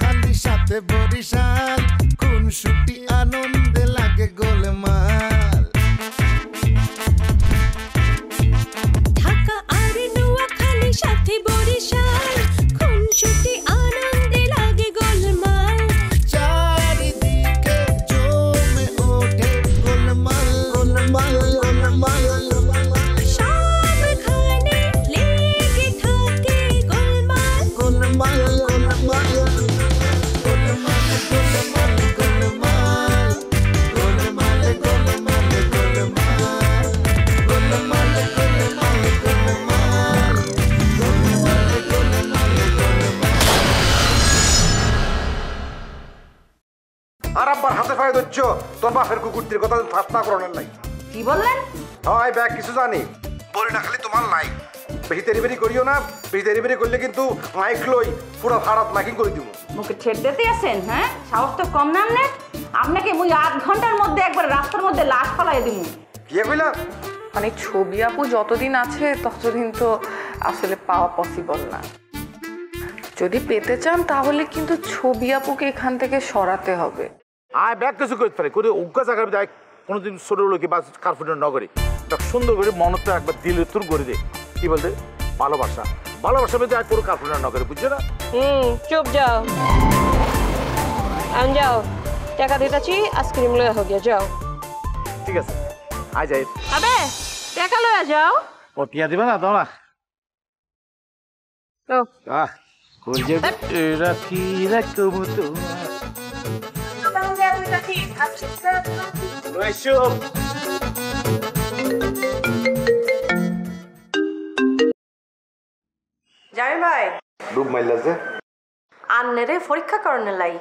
নোয়াখালী সাথে বরিশাল খুনসুটি আনন্দে লাগে গোলমাল ঢাকা আর নোয়াখালী সাথে বরিশাল খুনসুটি আনন্দে লাগে গোলমাল চারিদিকে জমে ওঠে গোলমাল গোলমাল গোলমাল সবখানে লেগে থাকে গোলমাল গোলমাল গোলমাল গোলমাল গোলমাল গোলমাল গোলমাল গোলমাল গোলমাল গোলমাল আর আব্বার হাতে পায়ে ধরছ তোর বাপের কুকুরটির কথা ঠাট্টা করানোর নাই। কি বললেন? হয় ব্যাগ কিছু জানি বলি না, খালি তোমার লাই বেশি তেরিবেরি করিও না। বেশি তেরিবেরি করলে কিন্তু মাইক লই পুরো ভারত মাইকিং করে দিব। মুখে ছেড় দিতে আছেন? হ্যাঁ, সাহস তো কম না আপনার। আপনাকে মুই 8 ঘন্টার মধ্যে একবার রাস্তার মধ্যে লাশ ফলাই দিব। কি কইলা? মানে ছবি আপু যতদিন আছে ততদিন তো আসলে পাওয়া পসিবল না। যদি পেতে চান তাহলে কিন্তু ছবি আপুকে এখান থেকে সরাতে হবে। আয় ব্যাগ কিছু করতে পারে করে অজ্ঞা জায়গায় দেয় কোনোদিন ছোট লোকে বা কার্পেন্টার ন করে সুন্দর করে মনটা একবার দিলে তোর করে দে। কি বলতে ভালোবাসা ভালোবাসা মধ্যে আর কোনো কার্পেন্টার ন করে, বুঝছো না? চুপ যাও, আমি যাও টাকা দিতেছি, আইসক্রিম লয়ে হোক যাও। ঠিক আছে আয় যাই। আবে টাকা লয়ে যাও। ও টিয়া দিবে না দাও না। ও করছে রাখি রাখবো তো জামি ভাই ডুব মাইলা যে আন্নেরে পরীক্ষা করানোর লাই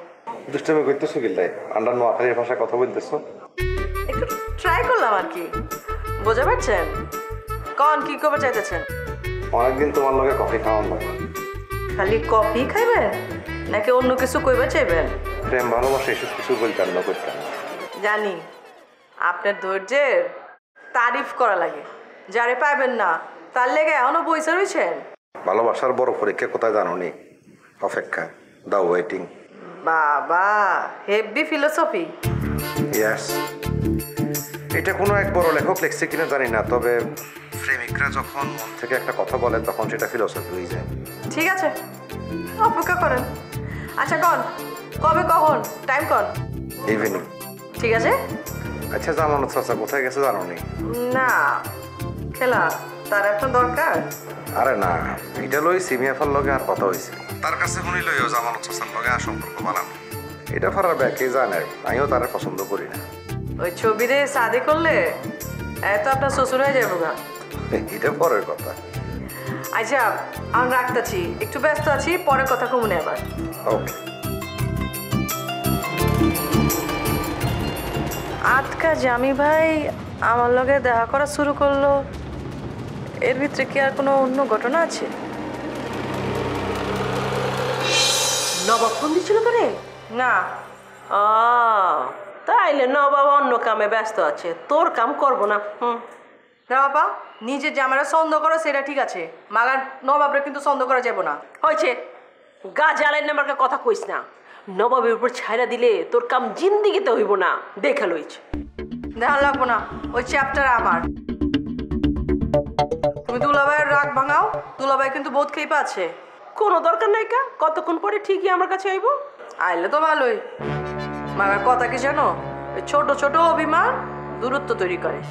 দুষ্টামি করতেছো গিল্লাই আন্ডার নোয়াখালীর ভাষায় কথা বলতেছো। একটু ট্রাই করলাম আর কি, বুঝতে পারছেন? কন কি করবে চাইতেছেন? অনেকদিন তোমার লগে কফি খাওয়ান লাগে। খালি কফি খাইবেন নাকি অন্য কিছু কইবে চাইবেন? প্রেম ভালোবাসা এসব কিছু বলতাম না, করতাম না। জানি আপনার ধৈর্যের তারিফ করা লাগে, যারে পাইবেন না তার লেগে এখনো বইসা রয়েছেন। ভালোবাসার বড় পরীক্ষা কোথায় জানো নি? অপেক্ষা, দা ওয়েটিং। বাবা হেভি ফিলোসফি। ইয়েস, এটা কোনো এক বড় লেখক লিখছে কিনা জানি না, তবে প্রেমিকরা যখন মন থেকে একটা কথা বলে তখন সেটা ফিলোসফি হয়ে যায়। ঠিক আছে অপেক্ষা করেন। আচ্ছা কন কবে কখন টাইম কন? ইভিনিং। ঠিক আছে। আচ্ছা জামানত চাচা কোথায় গেছে জানো নি? না খেলা তার এখন দরকার। আরে না, এটা লই সিমিয়াফার লগে আর কথা হয়েছে, তার কাছে শুনি লইও জামানত চাচার লগে আর সম্পর্ক বানানো। এটা ফারার ব্যাকে জানে, আমিও তারে পছন্দ করি না। ওই ছবিরে শাদি করলে এত আপনার শ্বশুর হয়ে যাবো গা। এটা পরের কথা। আচ্ছা আমি রাখতেছি, একটু ব্যস্ত আছি, পরে কথা কমুনে আবার। ওকে। আজকা জামি ভাই আমার লগে দেখা করা শুরু করলো, এর ভিতরে কি আর কোনো অন্য ঘটনা আছে? নবাব ফোন দিছিল তোরে? না। তাইলে নবাব অন্য কামে ব্যস্ত আছে, তোর কাম করবো না। বাবা নিজে জামারা সন্দেহ করো সেটা ঠিক আছে, মাগার নবাবরে কিন্তু সন্দেহ করা যাবো না। হয়েছে গা জ্বালাই নাম্বারকে কথা কইস না, নবাবের উপর ছাইরা দিলে তোর কাম জিন্দিগিতে হইব না, দেখা লইছ। দেখা লাগবো না, ওই চ্যাপ্টার আমার। তুমি দুলাভাইয়ের রাগ ভাঙাও, দুলাভাই কিন্তু বহুত খেপা আছে। কোনো দরকার নাই কা, কতক্ষণ পরে ঠিকই আমার কাছে আইব। আইলে তো ভালোই, মাগার কথা কি জানো, ওই ছোট ছোট অভিমান দূরত্ব তৈরি করে।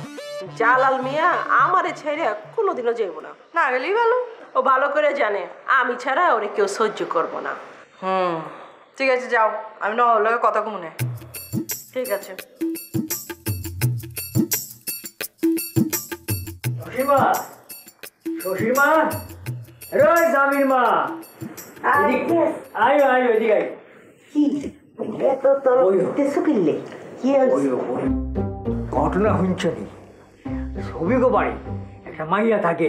জালাল মিয়া আমারে ছেড়ে কোনোদিনও যাইব না। না গেলেই ভালো। ও ভালো করে জানে আমি ছাড়া ওরে কেউ সহ্য করবো না। ঠিক আছে যাও, আমি না ওর লগে কথা কমুনে। ঠিক আছে। শশীমা, শশীমা, রই জামির মা, আয়ো আয়ো এদিকে আয়। কি এত তোর উঠতেছো কিনলে? কি ঘটনা শুনছনি? ছবি গো বাড়ি একটা মাইয়া থাকে,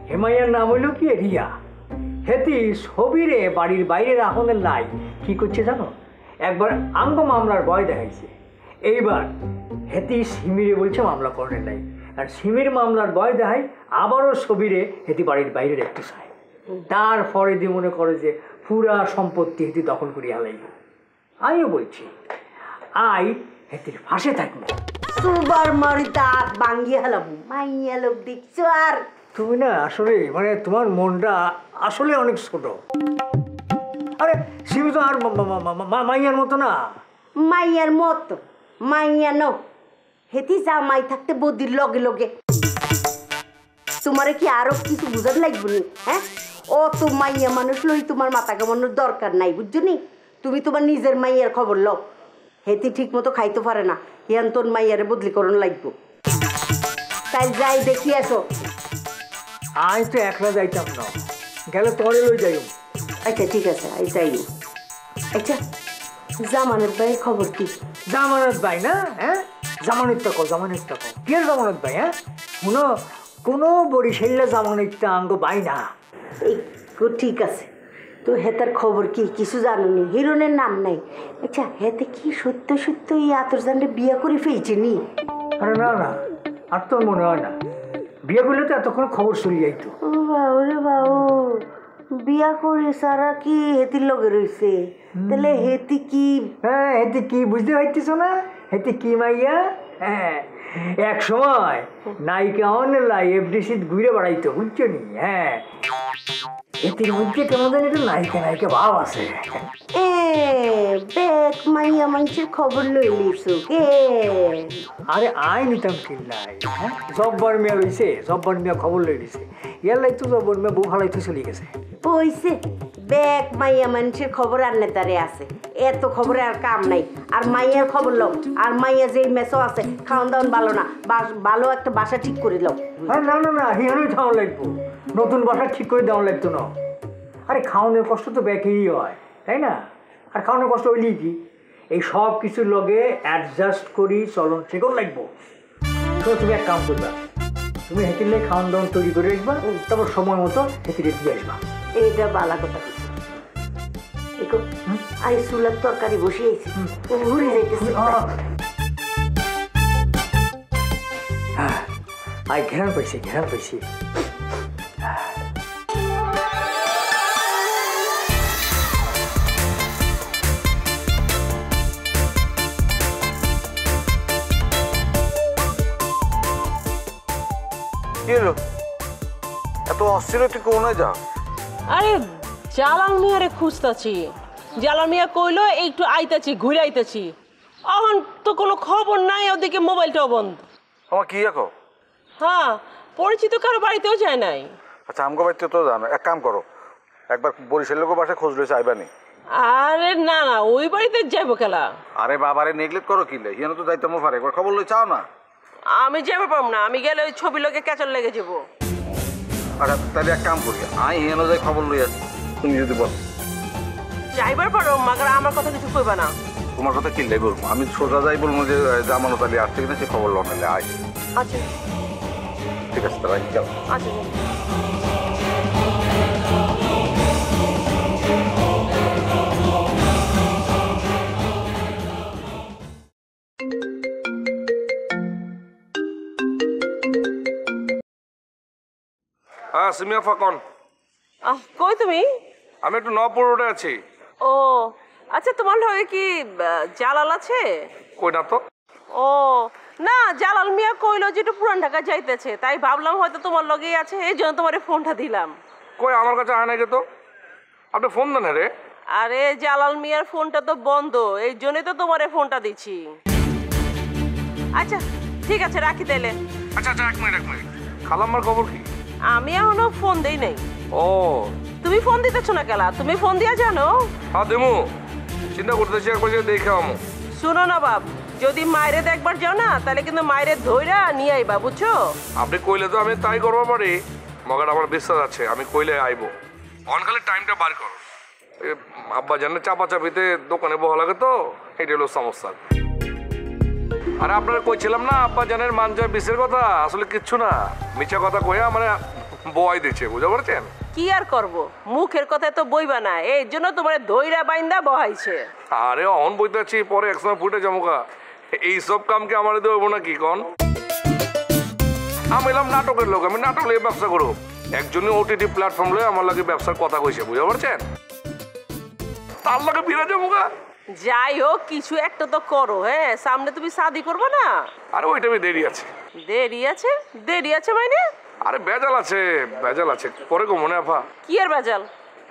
হে মাইয়ার নাম হইল কি রিয়া। হেতি ছবিরে বাড়ির বাইরে রাখনের লাই কি করছে জানো, একবার আঙ্গ মামলার ভয় দেখাইছে। এইবার হেতি সিমিরে বলছে মামলা করেন নাই, আর সিমির মামলার ভয় দেখাই আবারও ছবিরে হেতি বাড়ির বাইরে একটু চায়। তারপরে দিয়ে মনে করে যে পুরা সম্পত্তি হেতি দখল করিয়া হালাইব। আমিও বলছি আই হেতির ফাঁসে থাকবো। সুবার মারি দাঁত ভাঙ্গিয়ে হলাম, মাইয়া লোক দেখছো। আর তুমি না আসলে মানে তোমার মনটা আসলে অনেক ছোট। আরে শিবু তো আর মাইয়ার মতো না। মাইয়ার মতো মাইয়া ন হেতি জামাই থাকতে বদির লগে লগে। তোমারে কি আরো কিছু বুঝাতে লাগবে নি? হ্যাঁ, ও তো মাইয়া মানুষ লই তোমার মাথা কামানোর দরকার নাই, বুঝছো নি? তুমি তোমার নিজের মাইয়ার খবর লও। হেতি ঠিক মতো খাইতে পারে না, হিয়ান তোর মাইয়ারে বদলিকরণ লাগবো। তাই যাই দেখি আসো। আই তো একলা যাইতাম না, গেলে তোরে লই যাইও। আচ্ছা ঠিক আছে, আই যাই। আচ্ছা জামানত ভাইয়ের খবর কি? জামানত ভাই না? হ্যাঁ, জামানতটা কো, জামানতটা কো। কি জামানত ভাই? হ্যাঁ, কোনো কোনো বরিশাইলা জামানতটা আঙ্গ ভাই না। এই ঠিক আছে, তো হেতার খবর কি? কিছু জানো নি? হিরোনের নাম নাই। আচ্ছা হেতে কি সত্য সত্য এই আতরজানরে বিয়া করে ফেলছে নি? আরে না না, আর তোর মনে হয় না। বিয়ে করলে তো এতক্ষণ খবর চলে যাইতো। ও বাবু রে বাবু, বিয়া করে সারা কি হেতির লগে রইছে? তাহলে হেতি কি? হ্যাঁ, হেতি কি বুঝতে পারতেছ না? হেতি কি মাইয়া? হ্যাঁ, এক সময় নায়িকা অনলাই এফডিসি ঘুরে বেড়াইতো, বুঝছো নি? হ্যাঁ, এটির মধ্যে কেমন জানি একটু নায়িকা নায়িকা ভাব আছে। এ বেক মাইয়া মানুষের খবর লই লিছু কে? আরে আই নিতাম কিল্লাই। হ্যাঁ, জব্বর মিয়া লইছে, জব্বর মিয়া খবর লই দিছে। ইয়ার লাই তো জব্বর মিয়া বউ ফালাইতে চলে গেছে। হইছে বেক মাইয়া মানুষের খবর আর নেতারে আছে, এত খবরে আর কাম নাই। আর মাইয়ার খবর লও। আর মাইয়া যে মেসো আছে, খাওয়ান দাওয়ান ভালো না, ভালো একটা বাসা ঠিক করে লও। আরে না না না, হিয়ানোই খাওয়ান লাগবো, নতুন বাসা ঠিক করে দেওয়া লাগতো না। আরে খাওয়ানোর কষ্ট তো ব্যাকেই হয়, তাই না? আর খাওয়ানোর কষ্ট হইলেই কি, এই সব কিছুর লগে অ্যাডজাস্ট করি চলন সেগুলো লাগবো। তো তুমি এক কাম করবা, তুমি হেতিলে খাওয়ান দাওয়ান তৈরি করে রাখবা, তারপর সময় মতো হেতিলে দিয়ে আসবা। এইটা বালা কথা কিছু। দেখো আই চুলার তরকারি বসিয়েছি, ঘুরে যাইতেছে। হ্যাঁ, আই ঘেরান পাইছি, ঘেরান পাইছি। কি হলো এত অস্থির? তুই কোনে যা? আরে জালাল মিয়ারে খুঁজতাছি। জালাল মিয়া কইলো একটু আইতাছি, ঘুরে আইতাছি। এখন তো কোনো খবর নাই, ওদিকে মোবাইলটাও বন্ধ। আমার কি দেখো? হ্যাঁ, পরিচিত কারো বাড়িতেও যায় নাই। আচ্ছা আমগো বাড়িতে তো জানো, এক কাম করো, একবার বরিশাল লোকের বাসায় খোঁজ লইছে আইবানি। আরে না না, ওই বাড়িতে যাইবো খেলা। আরে বাবারে নেগলেক্ট করো কিলে, হিয়ানো তো যাইতাম পারে, একবার খবর লই চাও না। আমি যাবো পারব না, আমি গেলে ওই ছবি লোকে ক্যাচার লেগে যাবো। আচ্ছা তাহলে এক কাম করি, আই হিয়ানো যাই খবর লই আসি, তুমি যদি বলো। যাইবার পারো, মাগার আমার কথা কিছু কইবা না। তোমার কথা কিনলে বলবো, আমি সোজা যাই বলবো যে জামানত আলী আসছে কিনা সে খবর লন নাহলে আই। আচ্ছা ঠিক আছে তাহলে যাও। আচ্ছা। হ্যাঁ সিমিয়া ফাকন, কই তুমি? আমি একটু নবপুর রোডে আছি। ও আচ্ছা, তোমার লগে কি জালাল আছে? কই না তো। ও না, জালাল মিয়া কইলো যে একটু পুরান ঢাকা যাইতেছে, তাই ভাবলাম হয়তো তোমার লগেই আছে, এই জন্য তোমার ফোনটা দিলাম। কই আমার কাছে আয় নাই তো, আপনি ফোন দেন রে। আরে জালাল মিয়ার ফোনটা তো বন্ধ, এই জন্যই তো তোমার ফোনটা দিচ্ছি। আচ্ছা ঠিক আছে, রাখি তাইলে। আচ্ছা আচ্ছা, এক মিনিট খালাম্মার খবর কি? আমি এখনো ফোন দেই নাই। ও তুমি ফোন দিতেছো না কেলা? তুমি ফোন দিয়া জানো? হ্যাঁ দেমু, চিন্তা করতেছি একবার যে দেখে আমু। শুনো না বাপ, যদি মায়েরে দেখবার যাও না, তাহলে কিন্তু মায়েরে ধইরা নিয়ে আইবা, বুঝছো? আপনি কইলে তো আমি তাই করবো পারি, মগার আমার বিশ্বাস আছে আমি কইলে আইবো। অনকালে টাইমটা বার করো, আব্বা জানে চাপা চাপিতে দোকানে বহা লাগে তো, এটা হলো সমস্যা। আরে আপনারা কইছিলাম না আব্বা জানের মানজয় বিষের কথা, আসলে কিচ্ছু না, মিছা কথা কইয়া মানে বয় দিচ্ছে, বুঝতে পারছেন? কি আর করব, মুখের কথা তো বইবা না, এই জন্য তোমার দইরা বাইন্দা বহাইছে। আরে অন বইতে আছি, পরে একসময় ফুটে যামুকা, এইসব কামকে আমার দেবো না কি কন? আমি এলাম নাটকের লোক, আমি নাটক লিয়ে ব্যবসা করবো। একজনই ওটিটি প্ল্যাটফর্ম লয়ে আমার লাগে ব্যবসার কথা কইছে, বুঝতে পারছেন? তার লাগে বিরা যাবো গা। যাই হোক কিছু একটা তো করো, হ্যাঁ সামনে তুমি শাদি করবে না? আরে ওইটা আমি দেরি আছে। দেরি আছে? দেরি আছে মানে? আরে বেজাল আছে, বেজাল আছে, পরে কো মনে আপা। কি এর বেজাল?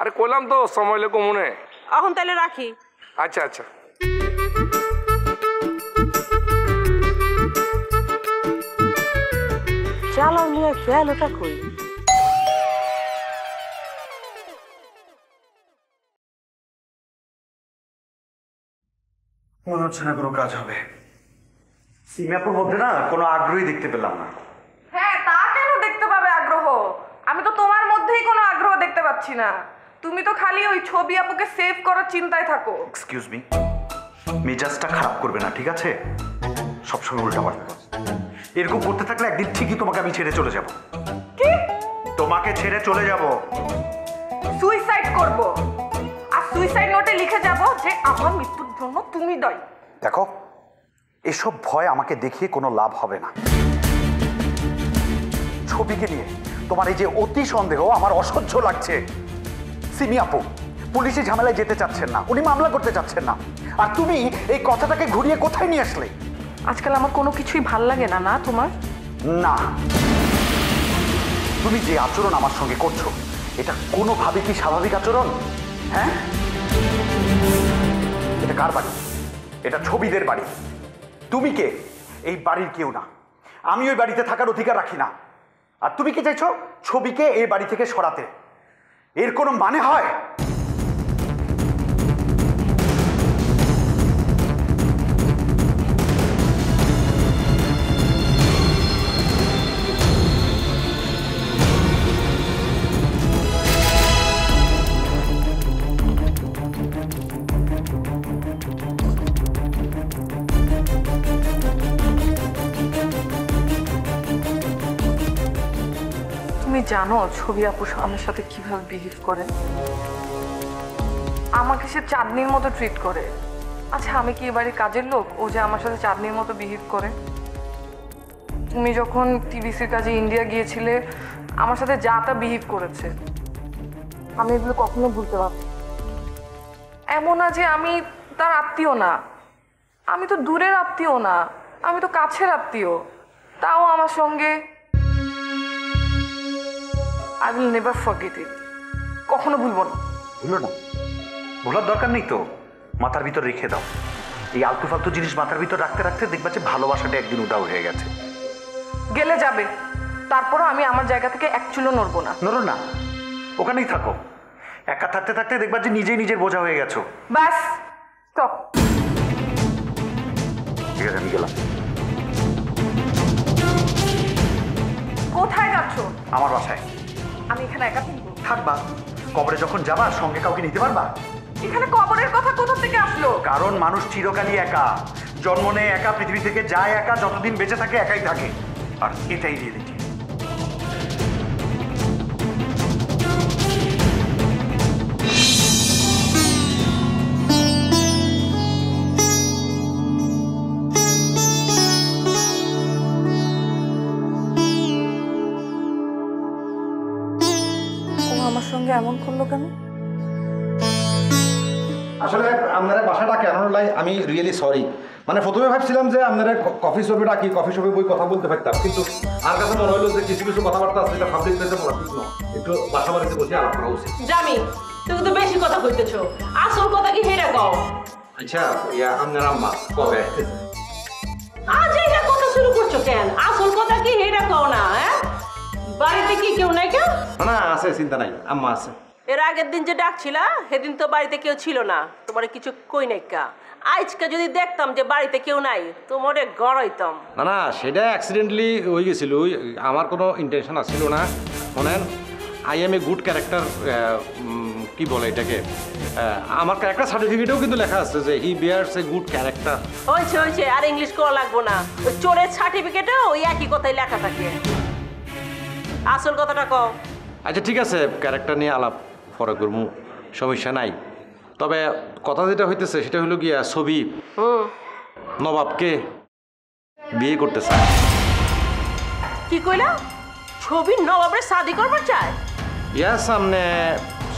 আরে কইলাম তো সময় লেগো মনে। এখন তাহলে রাখি। আচ্ছা আচ্ছা। চলো মিয়া গেলটা কই? মনে হচ্ছে না কোনো কাজ হবে। সিমিয়াপুর মধ্যে না কোনো আগ্রহী দেখতে পেলাম না। হ্যাঁ, তা কেন দেখতে পাবে আগ্রহ? আমি তো তোমার মধ্যেই কোনো আগ্রহ দেখতে পাচ্ছি না। তুমি তো খালি ওই ছবি আপুকে সেভ করার চিন্তায় থাকো। এক্সকিউজ মি, মেজাজটা খারাপ করবে না, ঠিক আছে? সবসময় উল্টাপাল্টা এরকম করতে থাকলে একদিন ঠিকই তোমাকে আমি ছেড়ে চলে যাব। কি? তোমাকে ছেড়ে চলে যাব। সুইসাইড করব, আর সুইসাইড নোটে লিখে যাব যে আমার মৃত্যুর জন্য তুমি দায়ী। দেখো, এসব ভয় আমাকে দেখিয়ে কোনো লাভ হবে না। ছবিকে নিয়ে তোমার এই যে অতি সন্দেহ আমার অসহ্য লাগছে। সিমি আপু পুলিশে ঝামেলায় যেতে চাচ্ছেন না, উনি মামলা করতে চাচ্ছেন না, আর তুমি এই কথাটাকে ঘুরিয়ে কোথায় নিয়ে আসলে? আজকাল আমার কোনো কিছুই ভাল লাগে না। না তোমার? না, তুমি যে আচরণ আমার সঙ্গে করছো এটা কোনোভাবে কি স্বাভাবিক আচরণ? হ্যাঁ, এটা কার বাড়ি? এটা ছবিদের বাড়ি। তুমি কে? এই বাড়ির কেউ না। আমি ওই বাড়িতে থাকার অধিকার রাখি না। আর তুমি কি চাইছো ছবিকে এই বাড়ি থেকে সরাতে? এর কোনো মানে হয়? তুমি জানো ছবি আপু আমার সাথে কিভাবে বিহেভ করে? আমাকে সে চাঁদনির মতো ট্রিট করে। আচ্ছা, আমি কি এবারে কাজের লোক ও যে আমার সাথে চাঁদনির মতো বিহেভ করে? তুমি যখন টিভিসির কাজে ইন্ডিয়া গিয়েছিলে আমার সাথে যা তা বিহেভ করেছে, আমি এগুলো কখনো ভুলতে পারবো না। এমন না যে আমি তার আত্মীয় না, আমি তো দূরের আত্মীয় না, আমি তো কাছের আত্মীয়। তাও আমার সঙ্গে I will never forget it. কখনো ভুলবো না। ভুলো না, ভোলার দরকার নেই তো, মাথার ভিতর রেখে দাও। এই আলতু ফালতু জিনিস মাথার ভিতর রাখতে রাখতে দেখবা যে ভালোবাসাটা একদিন উধাও হয়ে গেছে। গেলে যাবে, তারপরও আমি আমার জায়গা থেকে এক চুলও নড়বো না। নড়ো না, ওখানেই থাকো। একা থাকতে থাকতে দেখবা যে নিজেই নিজের বোঝা হয়ে গেছো। ব্যাস, স্টপ। ঠিক আছে, আমি গেলাম। কোথায় যাচ্ছ? আমার বাসায়। আমি এখানে একা থাকবো? থাকবা, কবরে যখন যাবা সঙ্গে কাউকে নিতে পারবা? এখানে কবরের কথা কোথা থেকে আসলো? কারণ মানুষ চিরকালই একা, জন্ম নেয় একা, পৃথিবী থেকে যায় একা, যতদিন বেঁচে থাকে একাই থাকে। আর এটাই রিয়েলিটি। আমার সঙ্গে এমন করলো কেন? আসলে আপনারা বাসাটা কেন লাই আমি রিয়েলি সরি। মানে প্রথমে ভাবছিলাম যে আপনারা কফি শপে ডাকি, কফি শপে বই কথা বলতে পারতাম, কিন্তু আর কাছে মনে হলো যে কিছু কিছু কথাবার্তা আছে এটা পাবলিক প্লেসে বলা ঠিক নয়, একটু বাসা বাড়িতে বসে আলাপ করা উচিত। জামি, তুমি তো বেশি কথা কইতেছো, আসল কথা কি হেরা কও। আচ্ছা, আপনার আম্মা কবে আসতেছে? আজ এইটা কথা শুরু করছো কেন? আসল কথা কি হেরা কও না? হ্যাঁ, বাড়িতে কি কেউ নাই? কেউ না, আছে, চিন্তা নাই, আম্মা আছে। এর আগের দিন যে ডাকছিলা সেদিন তো বাড়িতে কেউ ছিল না, তোমার কিছু কই নাই কা। আজকে যদি দেখতাম যে বাড়িতে কেউ নাই তোমারে গড়াইতাম। না না, সেটা অ্যাক্সিডেন্টলি হয়ে গেছিল, আমার কোনো ইন্টেনশন আসছিল না। শোনেন, I M a good character, কি বলে এটাকে, আমার ক্যারেক্টার সার্টিফিকেটেও কিন্তু লেখা আছে যে হি বিয়ার্স এ গুড ক্যারেক্টার। হয়েছে হয়েছে, আর ইংলিশ করা লাগবো না, ওই চোরের সার্টিফিকেটেও ওই একই কথাই লেখা থাকে। আসল কথাটা কও। আচ্ছা ঠিক আছে, ক্যারেক্টার নিয়ে আলাপ পরে করবো, সমস্যা নাই। তবে কথা যেটা হইতেছে সেটা হলো গিয়া ছবি নবাবকে বিয়ে করতে চায়। কি কইলা? ছবি নবাবের শাদি করবার চায়? ইয়া সামনে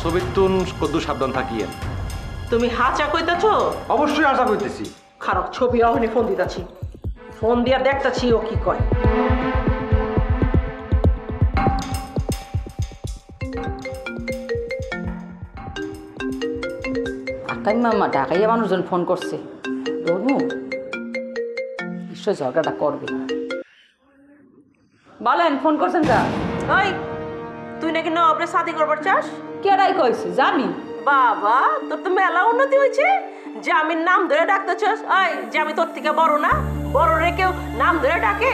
ছবির তুন কদ্দু সাবধান থাকিয়ে। তুমি হাঁচা কইতাছো? অবশ্যই আশা করতেছি। খারাপ ছবি অহনি ফোন দিতাছি, ফোন দিয়া দেখতাছি ও কি কয়। আকাই মামা ঢাকাইয়া মানুষজন ফোন করছে, ধরবো নিশ্চয় ঝগড়াটা করবে। বলেন ফোন করছেন কা? ওই তুই নাকি নবাবের শাদি করবার চাস? কেডাই কইছে জানি? বাবা তোর তো মেলা উন্নতি হয়েছে, জামিন নাম ধরে ডাকতেছস। ওই জামি তোর থেকে বড় না? বড় রে কেউ নাম ধরে ডাকে?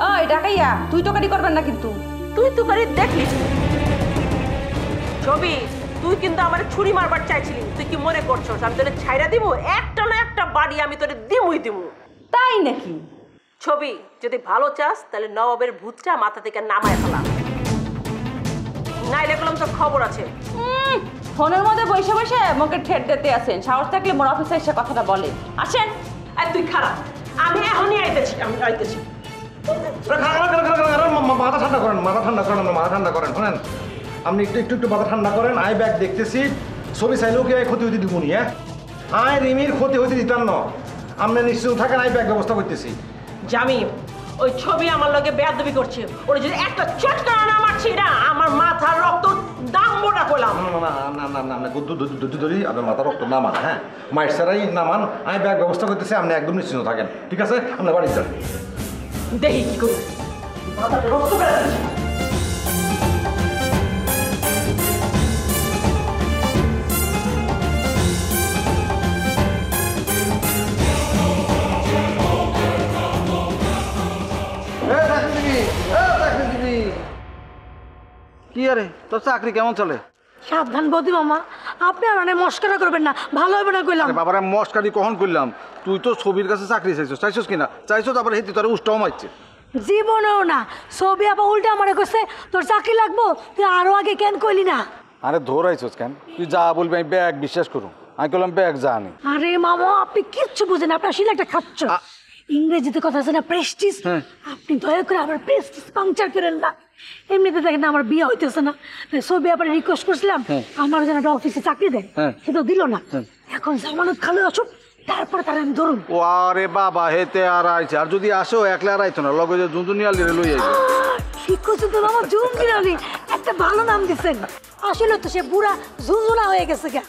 ওই ঢাকাইয়া তুই তোকারি করবেন না কিন্তু। তুই তুকারি দেখলি ছবি, তুই কিন্তু আমার ছুরি মারবার চাইছিলি। তুই কি মনে করছস আমি তোরে ছাইরা দিব? একটা না একটা বাড়ি আমি তোরে দিমুই দিমু। তাই নাকি? ছবি যদি ভালো চাস তাহলে নবাবের ভূতটা মাথা থেকে নামায় ফেলা, নাইলে বললাম তোর খবর আছে। ফোনের মধ্যে বসে বসে মুখে ঠেট দিতে আছেন, সাহস থাকলে মোর অফিসে এসে কথাটা বলে। আসেন। আর তুই খারাপ, আমি এখনই আইতেছি, আমি আইতেছি। মাথা ঠান্ডা করেন, মাথা ঠান্ডা করেন, মাথা ঠান্ডা করেন। শোনেন, আপনি একটু মাথা ঠান্ডা করেন। আই ব্যাগ দেখতেছি, ছবি চাইলেও কি ক্ষতি হইতে দিব নি? হ্যাঁ, আই রিমির ক্ষতি হইতে দিতাম না। আপনি নিশ্চিত থাকেন, আই ব্যাগ ব্যবস্থা করতেছি। জামি ওই ছবি আমার লগে বেয়াদবি করছে, ওরে যদি একটা চটকা না মারছি না আমার মাথার রক্ত দাম মোটা করলাম। না ধরি আপনার মাথা রক্ত নামান। হ্যাঁ, মাইট সারাই নামান, আমি ব্যাগ ব্যবস্থা করতেছি। আপনি একদম নিশ্চিন্ত থাকেন, ঠিক আছে? আপনার বাড়ি যান, দেখি কি করি। মাথাটা রক্ত বেড়াচ্ছে। কি আরে তোর চাকরি কেমন চলে? সাবধান বৌদি মামা, আপনি আমার মস্করা করবেন না, ভালো হবে না কইলাম। বাবারে মস্কারি কখন করলাম? তুই তো ছবির কাছে চাকরি চাইছস কিনা? চাইছস তারপরে হেতি তোর উষ্টাও মারছে। জীবনেও না, ছবি আবার উল্টা আমারে কইছে তোর চাকরি লাগবো, তুই আরো আগে কেন কইলি না? আরে ধরাইছস কেন? তুই যা বলবি আমি ব্যাগ বিশ্বাস করুম। আমি বললাম ব্যাগ জানি। আরে মামা আপনি কিচ্ছু বুঝেন, আপনি আসলে একটা খাচ্ছ। ইংরেজিতে কথা আছে না প্রেস্টিজ, আপনি দয়া করে আমার প্রেস্টিজ পাংচার করেন না। এমনিতে দেখেন না আমার বিয়ে হইতেছে না, ছবি আপনার রিকোয়েস্ট করছিলাম আমার যেন একটা অফিসে চাকরি দেয়, সে তো দিল না। এখন জামানত খালো আসুক, তারপরে তারা আমি ধরুন। ও আরে বাবা হেতে আর আইছে, আর যদি আসো একলা আর আইতো না, লগে যে জুনজুনিয়ালি লই আইছে। ঠিক করছেন তো মামা, জুনজুনিয়ালি একটা ভালো নাম দিচ্ছেন। আসলে তো সে বুড়া ঝুনঝুনা হয়ে গেছে গা,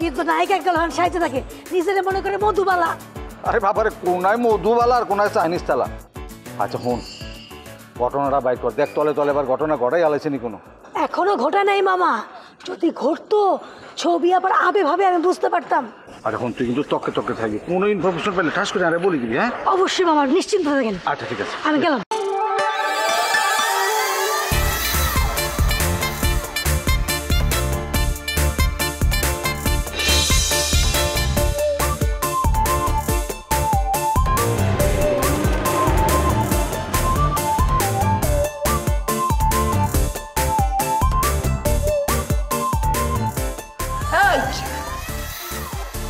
কিন্তু নায়িকা একদল হন সাইতে থাকে, নিজেরে মনে করে মধুবালা। আরে বাবারে কোনায় মধুবালা আর কোনায় চাইনিজ তালা। আচ্ছা হন, ঘটনাটা বাইর কর, দেখ তলে তলে এবার ঘটনা ঘটাই আলাইছে নি কোনো? এখনো ঘটা নাই মামা, যদি ঘটতো ছবি আবার আবে ভাবে আমি বুঝতে পারতাম। আর এখন তুই কিন্তু তককে তককে থাকবি, কোনো ইনফরমেশন পেলে ঠাস করে আরে বলে দিবি। হ্যাঁ অবশ্যই মামা, নিশ্চিন্ত থাকেন। আচ্ছা ঠিক আছে, আমি গেলাম।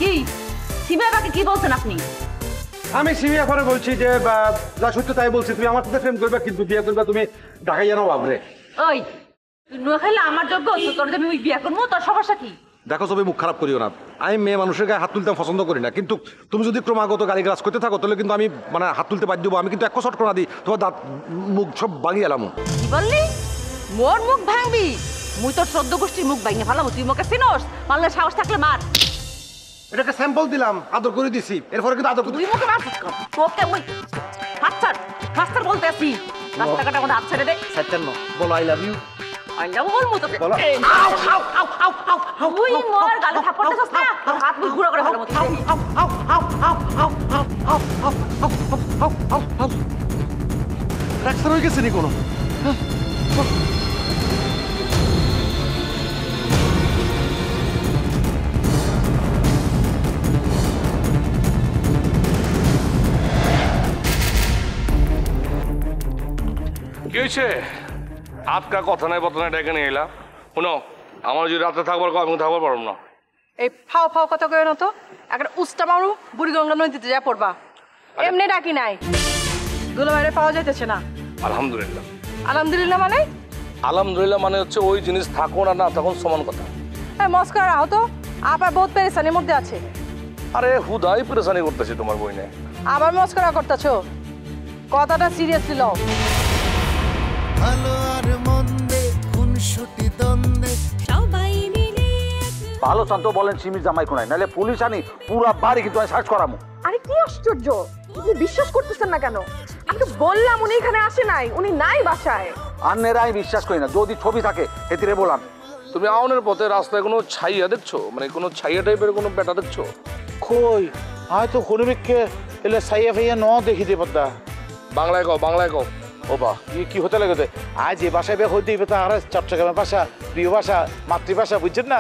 কি সিমা বাকি কি বলছেন আপনি? আমি সিমিয়া পরে বলছি যে যা সত্য তাই বলছি। তুমি আমার সাথে প্রেম করবে, কিন্তু বিয়ে করবে তুমি ঢাকাইয়া নাও বাবরে। ওই তুই নোখাইলে আমার যোগ্য, তোর আমি বিয়ে করবো, তোর সমস্যা কি? দেখো সবাই মুখ খারাপ করিও না, আমি মেয়ে মানুষের গায়ে হাত তুলতে পছন্দ করি না, কিন্তু তুমি যদি ক্রমাগত গালিগালাজ করতে থাকো তাহলে কিন্তু আমি মানে হাত তুলতে বাধ্য হবো। আমি কিন্তু এক শট করে দিই, তোমার দাঁত মুখ সব ভাঙিয়ে এলাম। কি বললি? মোর মুখ ভাঙবি? মুই তোর 14 গোষ্ঠীর মুখ ভাঙে ভালো, তুই মুখে চিনোস? পারলে সাহস থাকলে মার। এটাকে স্যাম্পল দিলাম, আদর করে দিছি, এরপরে কিন্তু আদর তুই মুখে মার। তোকে মুই ফাস্টার ফাস্টার বলতে আসি, রাস্তাঘাটে আমাদের হাত ছেড়ে দে। সত্যান্ন বলো I love you. I love বলমু তোকে। বলো। আউ আউ আউ আউ আউ আউ। তুই মোর গালে থাপ্পড় দিছস না, তোর হাত মুই ঘুরা করে ফেলবো। আউ আউ আউ আউ আউ আউ আউ আউ আউ আউ আউ। ফ্র্যাকচার হয়ে গেছে নি কোনো? কি হয়েছে? আজকা কথা নাই বর্তমানে ডেকে নিয়ে এলাম। শুনো, আমার যদি রাতে থাকবার আমি থাকবার পারব না। এই ফাও ফাও কথা কই না তো, একটা উস্তা মারু বুড়িগঙ্গা নদীতে যা পড়বা। এমনি ডাকি নাই, দুলাভাইরে পাওয়া যাইতেছে না। আলহামদুলিল্লাহ। আলহামদুলিল্লাহ মানে? আলহামদুলিল্লাহ মানে হচ্ছে ওই জিনিস থাকো না না তখন সমান কথা। হ্যাঁ মস্কার আও তো, আবার বহুত পেরেশানির মধ্যে আছে। আরে হুদাই পরেশানি করতেছে তোমার বইনে। আবার মস্করা করতেছো, কথাটা সিরিয়াসলি লও। ভালো আর মন্দে খুনসুটি দ্বন্দ্বে সবাই মিলে ভালো শান্ত বলেন সিমির জামাই কোনায়, নাহলে পুলিশ আনি পুরা বাড়ি কিন্তু আমি সার্চ করামু। আরে কি আশ্চর্য, আপনি বিশ্বাস করতেছেন না কেন? আমি তো বললাম উনি এখানে আসে নাই, উনি নাই বাসায়। আন্নেরা আমি বিশ্বাস করি না, যদি ছবি থাকে হেতিরে বলান। তুমি আউনের পথে রাস্তায় কোনো ছাইয়া দেখছো, মানে কোনো ছাইয়া টাইপের কোনো বেটা দেখছো? কই আয় তো হনুমিককে এলে সাইয়া ফাইয়া ন দেখি দে পদ্মা। বাংলায় কও, বাংলায় কও। ও বা কি হতে লাগে আজ এ বাসায় বে হইতে আর চট্টগ্রামের ভাষা, প্রিয় ভাষা, মাতৃভাষা বুঝছেন না।